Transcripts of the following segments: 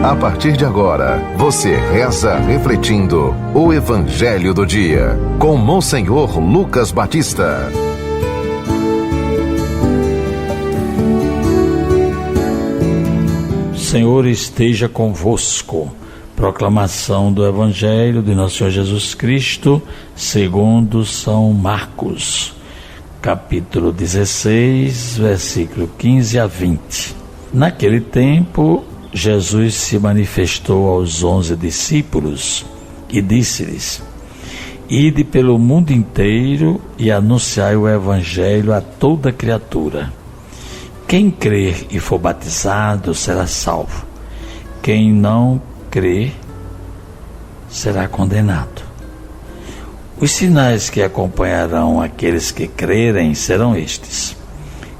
A partir de agora, você reza refletindo o Evangelho do Dia, com Monsenhor Lucas Batista. Senhor esteja convosco. Proclamação do Evangelho de Nosso Senhor Jesus Cristo, segundo São Marcos, capítulo 16, versículo 15 a 20. Naquele tempo, Jesus se manifestou aos 11 discípulos e disse-lhes: Ide pelo mundo inteiro e anunciai o Evangelho a toda criatura. Quem crer e for batizado será salvo. Quem não crer será condenado. Os sinais que acompanharão aqueles que crerem serão estes: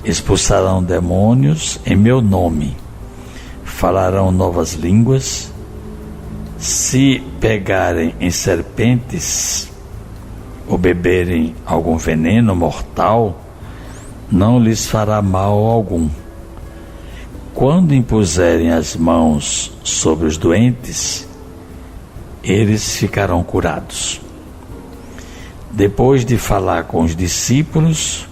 expulsarão demônios em meu nome, falarão novas línguas, se pegarem em serpentes ou beberem algum veneno mortal, não lhes fará mal algum. Quando impuserem as mãos sobre os doentes, eles ficarão curados. Depois de falar com os discípulos,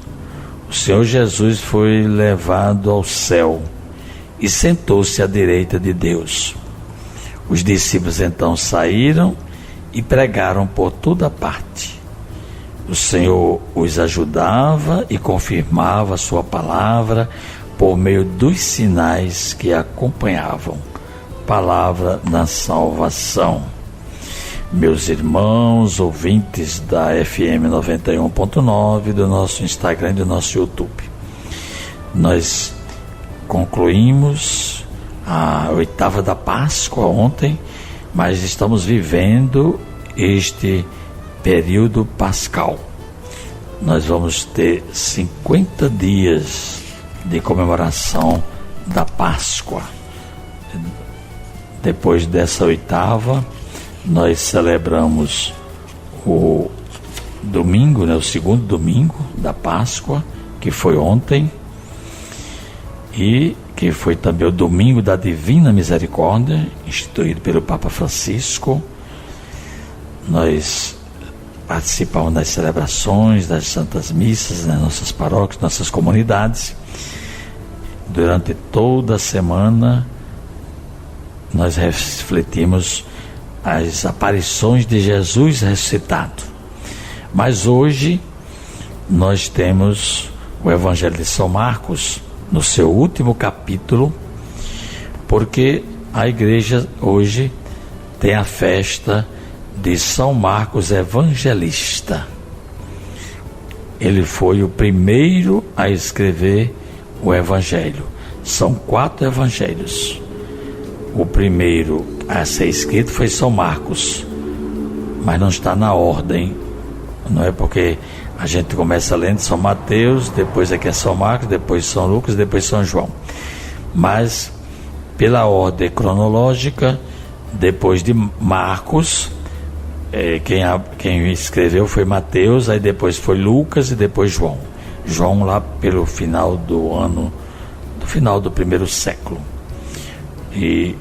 o Senhor Jesus foi levado ao céu e sentou-se à direita de Deus. Os discípulos então saíram e pregaram por toda parte. O Senhor os ajudava e confirmava a sua palavra por meio dos sinais que acompanhavam. Palavra da salvação. Meus irmãos, ouvintes da FM 91.9, do nosso Instagram e do nosso YouTube, nós concluímos a oitava da Páscoa ontem, mas estamos vivendo este período pascal. Nós vamos ter 50 dias de comemoração da Páscoa. Depois dessa oitava, nós celebramos o domingo, o segundo domingo da Páscoa, que foi ontem, e que foi também o domingo da Divina Misericórdia, instituído pelo Papa Francisco. Nós participamos das celebrações, das santas missas, nas nossas paróquias, nossas comunidades. Durante toda a semana, nós refletimos as aparições de Jesus ressuscitado. Mas hoje, nós temos o Evangelho de São Marcos, no seu último capítulo, porque a igreja hoje tem a festa de São Marcos Evangelista. Ele foi o primeiro a escrever o Evangelho. São 4 evangelhos. O primeiro a ser escrito foi São Marcos, mas não está na ordem. Não é porque a gente começa lendo São Mateus, depois aqui é São Marcos, depois São Lucas, depois São João. Mas pela ordem cronológica, depois de Marcos, quem escreveu foi Mateus, aí depois foi Lucas e depois João. João lá pelo final do ano, do final do primeiro século. E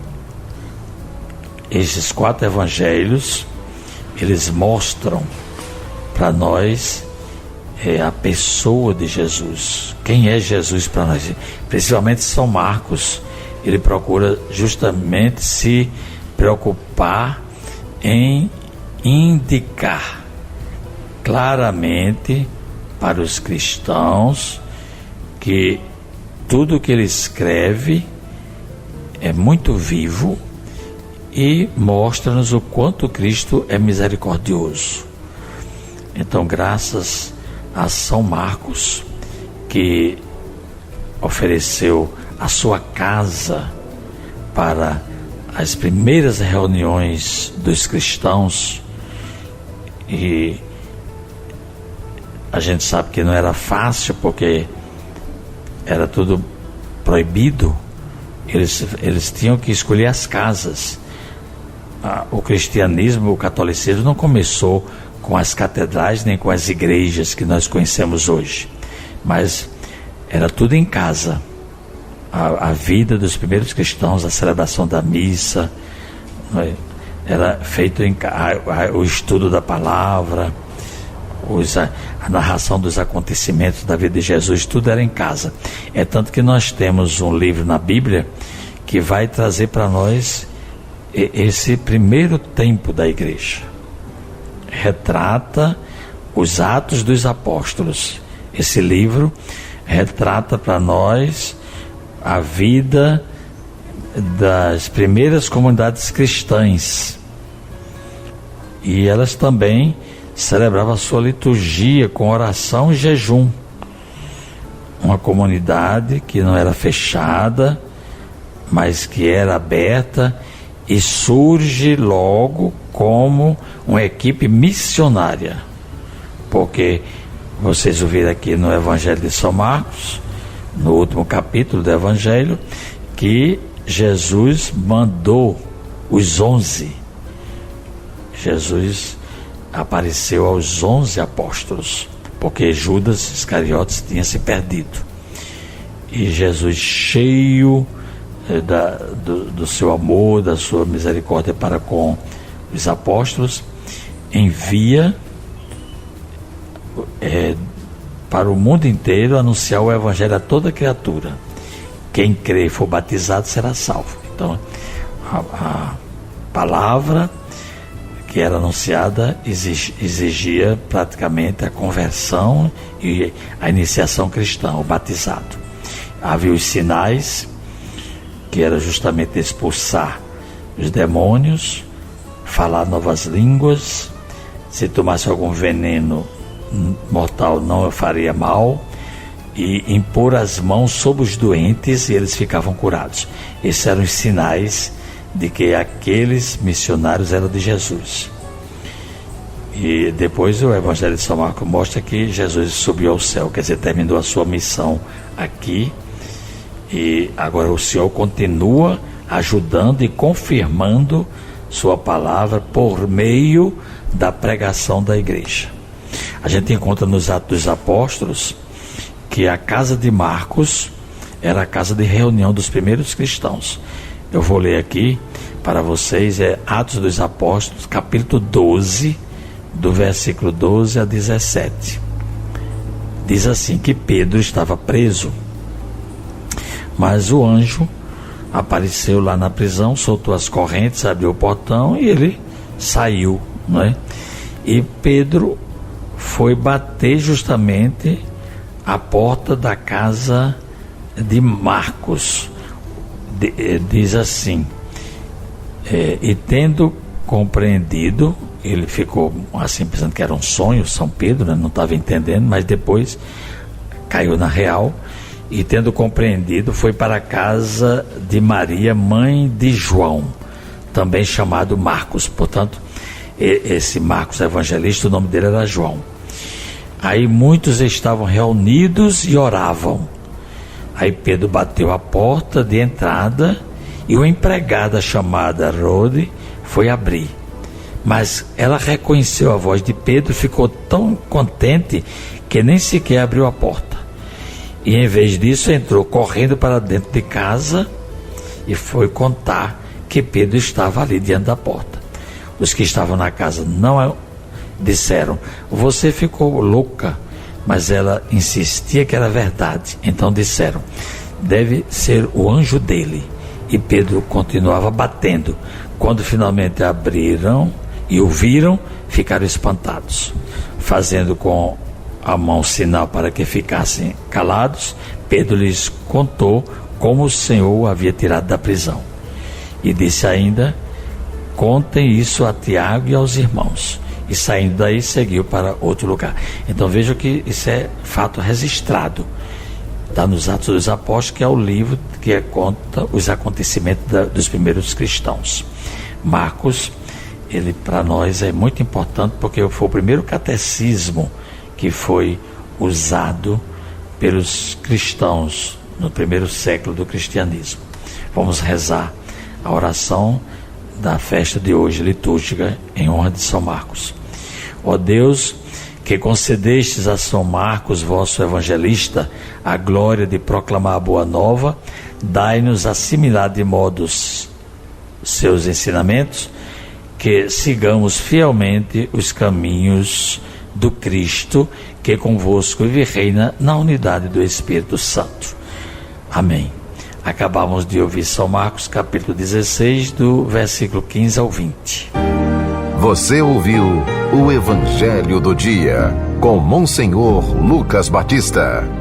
esses 4 evangelhos, eles mostram para nós a pessoa de Jesus. Quem é Jesus para nós? Principalmente São Marcos, ele procura justamente se preocupar em indicar claramente para os cristãos que tudo que ele escreve é muito vivo e mostra-nos o quanto Cristo é misericordioso. Então, graças a São Marcos, que ofereceu a sua casa para as primeiras reuniões dos cristãos, e a gente sabe que não era fácil porque era tudo proibido. Eles tinham que escolher as casas. O cristianismo, o catolicismo não começou com as catedrais nem com as igrejas que nós conhecemos hoje, mas era tudo em casa. a vida dos primeiros cristãos, a celebração da missa, era feito o estudo da palavra, a narração dos acontecimentos da vida de Jesus, tudo era em casa. É tanto que nós temos um livro na Bíblia que vai trazer para nós esse primeiro tempo da igreja. Retrata os Atos dos Apóstolos. Esse livro retrata para nós a vida das primeiras comunidades cristãs. E elas também celebravam a sua liturgia com oração e jejum. Uma comunidade que não era fechada, mas que era aberta e surge logo como uma equipe missionária. Porque vocês ouviram aqui no Evangelho de São Marcos, no último capítulo do Evangelho, que Jesus mandou os 11. Jesus apareceu aos 11 apóstolos, porque Judas Iscariotes tinha se perdido. E Jesus, cheio do seu amor, da sua misericórdia para com os apóstolos, envia para o mundo inteiro anunciar o Evangelho a toda criatura. Quem crê e for batizado será salvo. Então, a palavra que era anunciada exigia praticamente a conversão e a iniciação cristã, o batizado. Havia os sinais, que era justamente expulsar os demônios, falar novas línguas, se tomasse algum veneno mortal não faria mal, e impor as mãos sobre os doentes e eles ficavam curados. Esses eram os sinais de que aqueles missionários eram de Jesus. E depois o Evangelho de São Marcos mostra que Jesus subiu ao céu, quer dizer, terminou a sua missão aqui, e agora o Senhor continua ajudando e confirmando sua palavra por meio da pregação da igreja. A gente encontra nos Atos dos Apóstolos que a casa de Marcos era a casa de reunião dos primeiros cristãos. Eu vou ler aqui para vocês, Atos dos Apóstolos, capítulo 12, do versículo 12 a 17. Diz assim, que Pedro estava preso, mas o anjo apareceu lá na prisão, soltou as correntes, abriu o portão e ele saiu, não é? E Pedro foi bater justamente a porta da casa de Marcos. Diz assim, e tendo compreendido, ele ficou assim pensando que era um sonho, São Pedro, né? Não estava entendendo, mas depois caiu na real, e tendo compreendido, foi para a casa de Maria, mãe de João, também chamado Marcos. Portanto, esse Marcos evangelista, o nome dele era João. Aí muitos estavam reunidos e oravam. Aí Pedro bateu a porta de entrada e uma empregada chamada Rode foi abrir. Mas ela reconheceu a voz de Pedro e ficou tão contente que nem sequer abriu a porta. E em vez disso entrou correndo para dentro de casa e foi contar que Pedro estava ali diante da porta. Os que estavam na casa não disseram, você ficou louca, mas ela insistia que era verdade. Então disseram, deve ser o anjo dele. E Pedro continuava batendo. Quando finalmente abriram e o viram, ficaram espantados. Fazendo com a mão sinal para que ficassem calados, Pedro lhes contou como o Senhor o havia tirado da prisão. E disse ainda, contem isso a Tiago e aos irmãos. E saindo daí, seguiu para outro lugar. Então vejam que isso é fato registrado. Está nos Atos dos Apóstolos, que é o livro que conta os acontecimentos dos primeiros cristãos. Marcos, ele para nós é muito importante, porque foi o primeiro catecismo que foi usado pelos cristãos no primeiro século do cristianismo. Vamos rezar a oração da festa de hoje, litúrgica, em honra de São Marcos. Ó Deus, que concedestes a São Marcos, vosso evangelista, a glória de proclamar a boa nova, dai-nos assimilar de modos seus ensinamentos, que sigamos fielmente os caminhos do Cristo, que convosco vive e reina na unidade do Espírito Santo. Amém. Acabamos de ouvir São Marcos, capítulo 16, do versículo 15 ao 20. Você ouviu o Evangelho do Dia, com Monsenhor Lucas Batista.